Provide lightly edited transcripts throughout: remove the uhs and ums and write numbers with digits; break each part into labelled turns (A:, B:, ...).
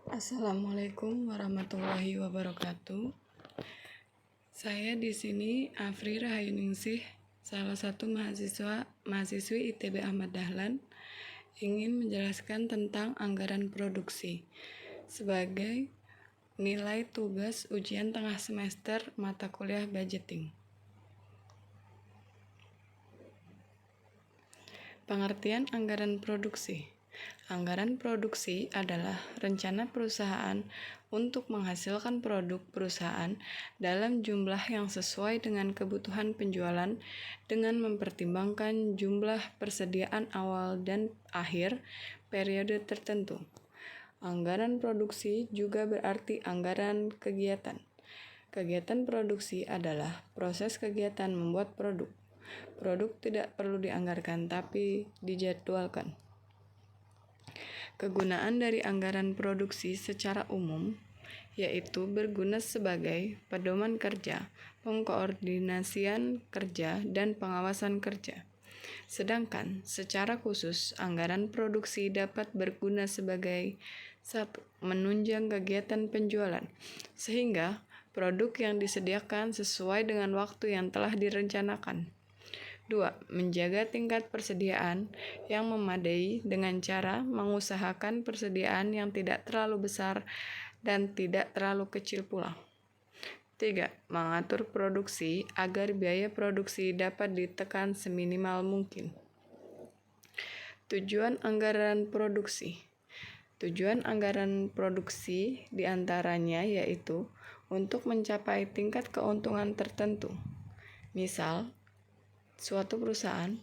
A: Assalamualaikum warahmatullahi wabarakatuh. Saya di sini Afri Rahayuningsih, salah satu mahasiswi ITB Ahmad Dahlan, ingin menjelaskan tentang anggaran produksi sebagai nilai tugas ujian tengah semester mata kuliah budgeting. Pengertian anggaran produksi. Anggaran produksi adalah rencana perusahaan untuk menghasilkan produk perusahaan dalam jumlah yang sesuai dengan kebutuhan penjualan dengan mempertimbangkan jumlah persediaan awal dan akhir periode tertentu. Anggaran produksi juga berarti anggaran kegiatan. Kegiatan produksi adalah proses kegiatan membuat produk. Produk tidak perlu dianggarkan tapi dijadwalkan. Kegunaan dari anggaran produksi secara umum yaitu berguna sebagai pedoman kerja, pengkoordinasian kerja, dan pengawasan kerja. Sedangkan secara khusus anggaran produksi dapat berguna sebagai 1. Menunjang kegiatan penjualan, sehingga produk yang disediakan sesuai dengan waktu yang telah direncanakan. 2. Menjaga tingkat persediaan yang memadai dengan cara mengusahakan persediaan yang tidak terlalu besar dan tidak terlalu kecil pula. 3. Mengatur produksi agar biaya produksi dapat ditekan seminimal mungkin. Tujuan anggaran produksi. Tujuan anggaran produksi diantaranya yaitu untuk mencapai tingkat keuntungan tertentu. Misal, suatu perusahaan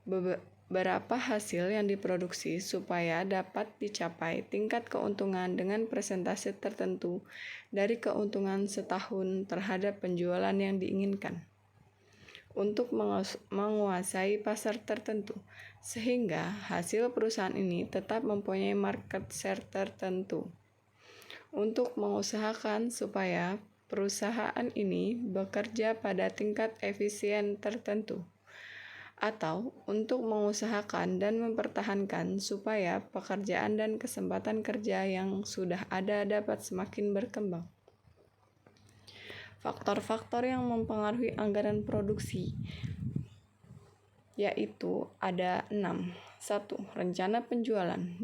A: beberapa hasil yang diproduksi supaya dapat dicapai tingkat keuntungan dengan persentase tertentu dari keuntungan setahun terhadap penjualan yang diinginkan untuk menguasai pasar tertentu, sehingga hasil perusahaan ini tetap mempunyai market share tertentu. Untuk mengusahakan supaya perusahaan ini bekerja pada tingkat efisien tertentu, atau untuk mengusahakan dan mempertahankan supaya pekerjaan dan kesempatan kerja yang sudah ada dapat semakin berkembang. Faktor-faktor yang mempengaruhi anggaran produksi yaitu ada 6. 1. Rencana penjualan. 2.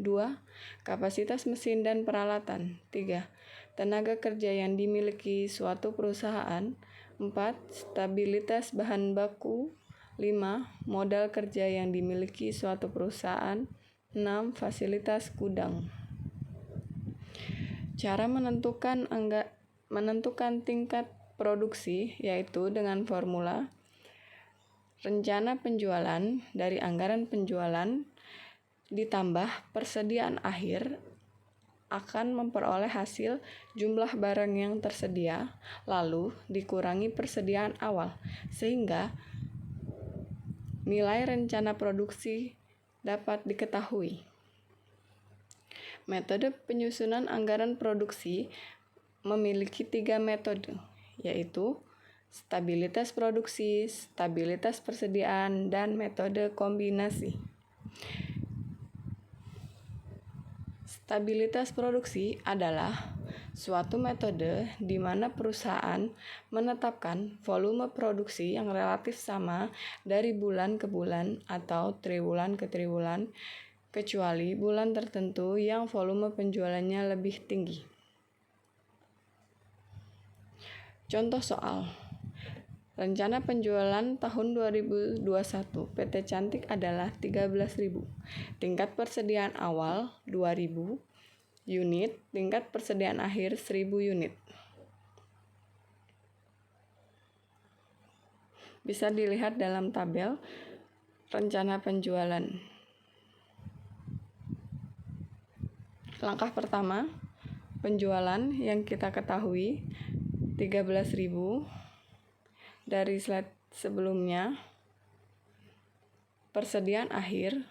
A: Kapasitas mesin dan peralatan. 3. Tenaga kerja yang dimiliki suatu perusahaan. 4. Stabilitas bahan baku. 5. Modal kerja yang dimiliki suatu perusahaan. 6. Fasilitas gudang. Cara menentukan tingkat produksi yaitu dengan formula rencana penjualan dari anggaran penjualan ditambah persediaan akhir akan memperoleh hasil jumlah barang yang tersedia, lalu dikurangi persediaan awal, sehingga nilai rencana produksi dapat diketahui. Metode penyusunan anggaran produksi memiliki 3 metode, yaitu stabilitas produksi, stabilitas persediaan, dan metode kombinasi. Stabilitas produksi adalah suatu metode di mana perusahaan menetapkan volume produksi yang relatif sama dari bulan ke bulan atau triwulan ke triwulan, kecuali bulan tertentu yang volume penjualannya lebih tinggi. Contoh soal. Rencana penjualan tahun 2021 PT Cantik adalah 13.000. Tingkat persediaan awal 2.000 unit, tingkat persediaan akhir 1.000 unit. Bisa dilihat dalam tabel rencana penjualan. Langkah pertama, penjualan yang kita ketahui 13.000 dari slide sebelumnya. Persediaan akhir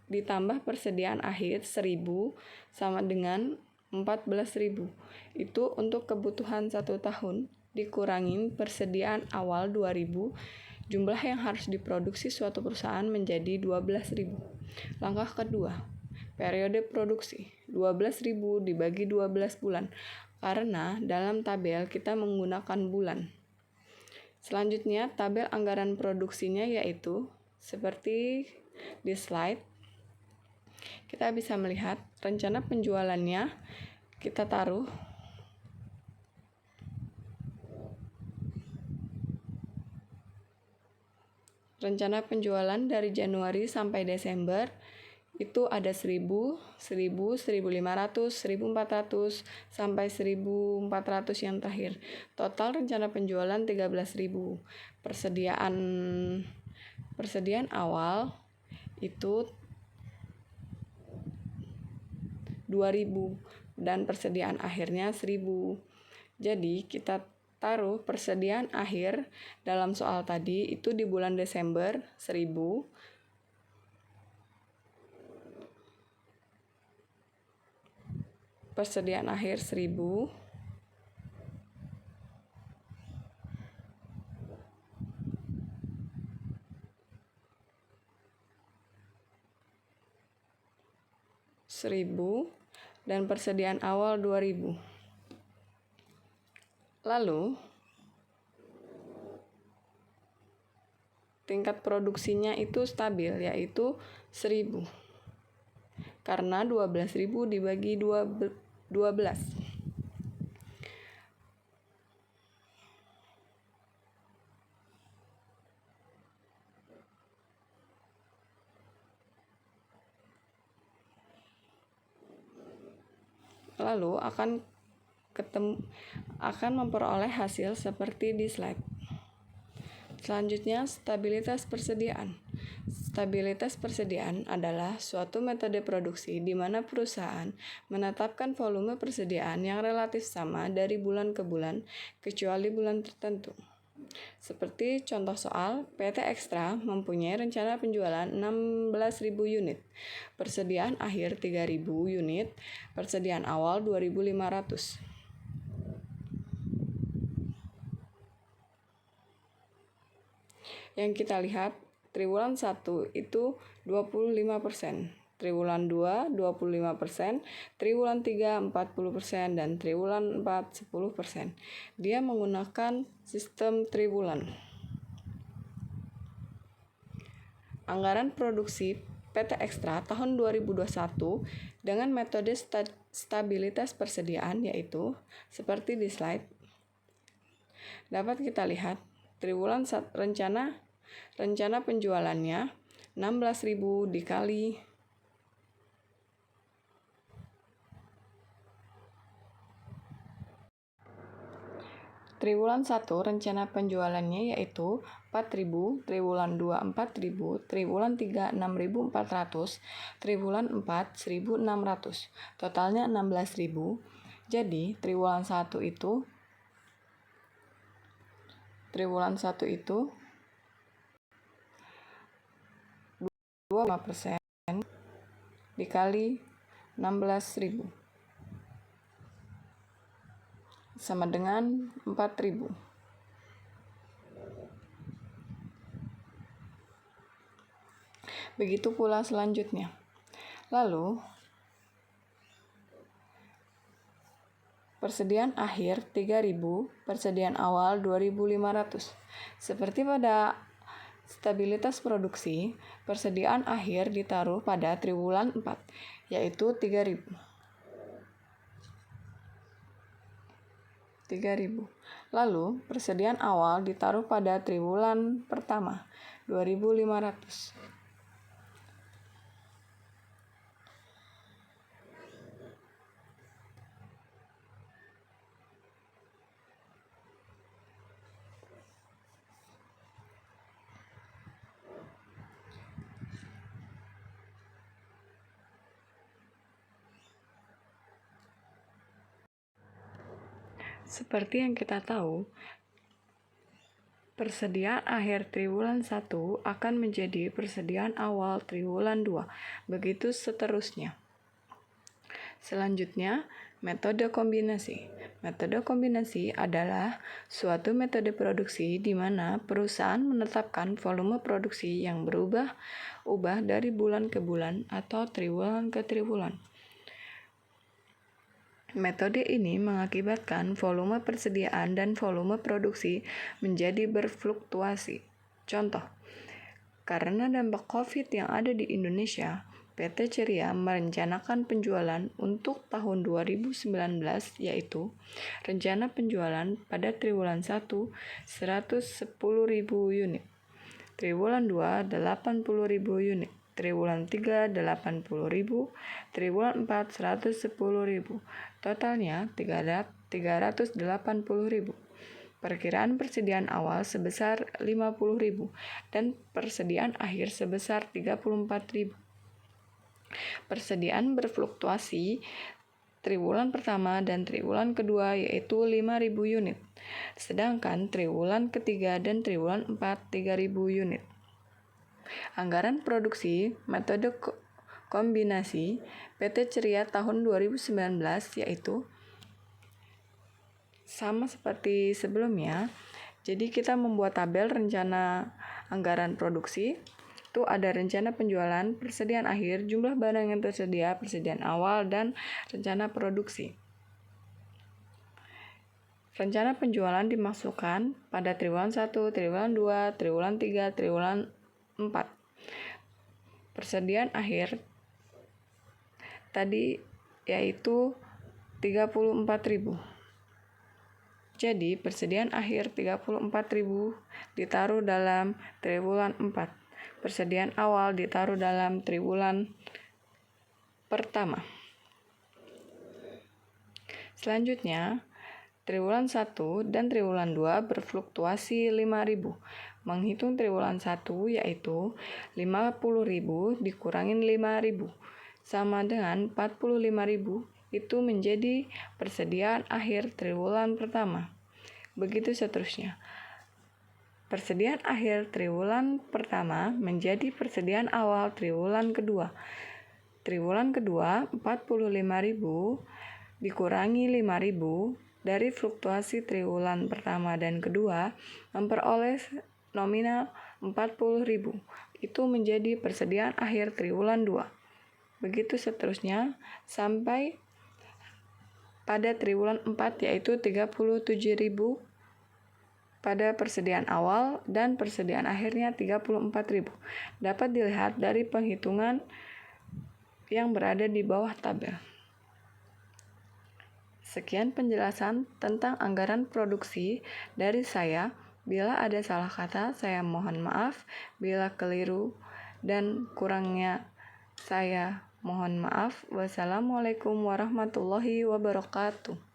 A: ditambah persediaan akhir 1.000 sama dengan 14.000. Itu untuk kebutuhan 1 tahun dikurangin persediaan awal 2.000. Jumlah yang harus diproduksi suatu perusahaan menjadi 12.000. Langkah kedua, Periode produksi 12.000 dibagi 12 bulan, karena dalam tabel kita menggunakan bulan. Selanjutnya, tabel anggaran produksinya yaitu seperti di slide. Kita bisa melihat rencana penjualannya, kita taruh rencana penjualan dari Januari sampai Desember itu ada 1.000, 1.000, 1.500, 1.400, sampai 1.400 yang terakhir. Total rencana penjualan 13.000. Persediaan awal itu 2.000 dan persediaan akhirnya 1.000. Jadi kita taruh persediaan akhir dalam soal tadi itu di bulan Desember 1.000, persediaan akhir 1.000, dan persediaan awal 2.000. Lalu tingkat produksinya itu stabil, yaitu 1.000. Karena 12.000 dibagi 12. Lalu akan memperoleh hasil seperti di slide. Selanjutnya, stabilitas persediaan. Stabilitas persediaan adalah suatu metode produksi di mana perusahaan menetapkan volume persediaan yang relatif sama dari bulan ke bulan, kecuali bulan tertentu. Seperti contoh soal, PT Extra mempunyai rencana penjualan 16.000 unit, persediaan akhir 3.000 unit, persediaan awal 2.500. Yang kita lihat, triwulan 1 itu 25%, triwulan 2 25%, triwulan 3 40%, dan triwulan 4 10%. Dia menggunakan sistem triwulan. Anggaran produksi PT Extra tahun 2021 dengan metode stabilitas persediaan yaitu seperti di slide. Dapat kita lihat triwulan rencana penjualannya 16.000 dikali triwulan 1 rencana penjualannya yaitu 4.000, triwulan 2 4.000, triwulan 3 6.400, triwulan 4 1.600. Totalnya 16.000. Jadi triwulan 1 itu 25% dikali 16.000 sama dengan 4.000. Begitu pula selanjutnya. Lalu persediaan akhir 3.000, persediaan awal 2.500. Seperti pada stabilitas produksi, persediaan akhir ditaruh pada triwulan 4, yaitu 3.000. Lalu, persediaan awal ditaruh pada triwulan pertama, 2.500. Seperti yang kita tahu, persediaan akhir triwulan 1 akan menjadi persediaan awal triwulan 2, begitu seterusnya. Selanjutnya, metode kombinasi. Metode kombinasi adalah suatu metode produksi di mana perusahaan menetapkan volume produksi yang berubah-ubah dari bulan ke bulan atau triwulan ke triwulan. Metode ini mengakibatkan volume persediaan dan volume produksi menjadi berfluktuasi. Contoh, karena dampak COVID yang ada di Indonesia, PT Ceria merencanakan penjualan untuk tahun 2019 yaitu rencana penjualan pada triwulan 1 110.000 unit, triwulan 2 80.000 unit, triwulan 3 80.000, triwulan 4 110.000, totalnya 380.000. Perkiraan persediaan awal sebesar 50.000 dan persediaan akhir sebesar 34.000. Persediaan berfluktuasi triwulan pertama dan triwulan kedua yaitu 5.000 unit, sedangkan triwulan ketiga dan triwulan 4 3.000 unit. Anggaran produksi metode kombinasi PT Ceria tahun 2019 yaitu sama seperti sebelumnya. Jadi kita membuat tabel rencana anggaran produksi. Itu ada rencana penjualan, persediaan akhir, jumlah barang yang tersedia, persediaan awal, dan rencana produksi. Rencana penjualan dimasukkan pada triwulan 1, triwulan 2, triwulan 3, triwulan 4. Persediaan akhir tadi yaitu 34.000. Jadi persediaan akhir 34.000 ditaruh dalam triwulan 4. Persediaan awal ditaruh dalam triwulan pertama. Selanjutnya, triwulan 1 dan triwulan 2 berfluktuasi 5.000. Menghitung triwulan 1 yaitu 50.000 dikurangin 5.000 sama dengan 45.000, itu menjadi persediaan akhir triwulan pertama. Begitu seterusnya. Persediaan akhir triwulan pertama menjadi persediaan awal triwulan kedua. Triwulan kedua 45.000 dikurangi 5.000 dari fluktuasi triwulan pertama dan kedua memperoleh nominal 40.000. Itu menjadi persediaan akhir triwulan 2. Begitu seterusnya sampai pada triwulan 4 yaitu 37.000 pada persediaan awal dan persediaan akhirnya 34.000. Dapat dilihat dari penghitungan yang berada di bawah tabel. Sekian penjelasan tentang anggaran produksi dari saya. Bila ada salah kata, saya mohon maaf. Bila keliru dan kurangnya, saya mohon maaf. Wassalamualaikum warahmatullahi wabarakatuh.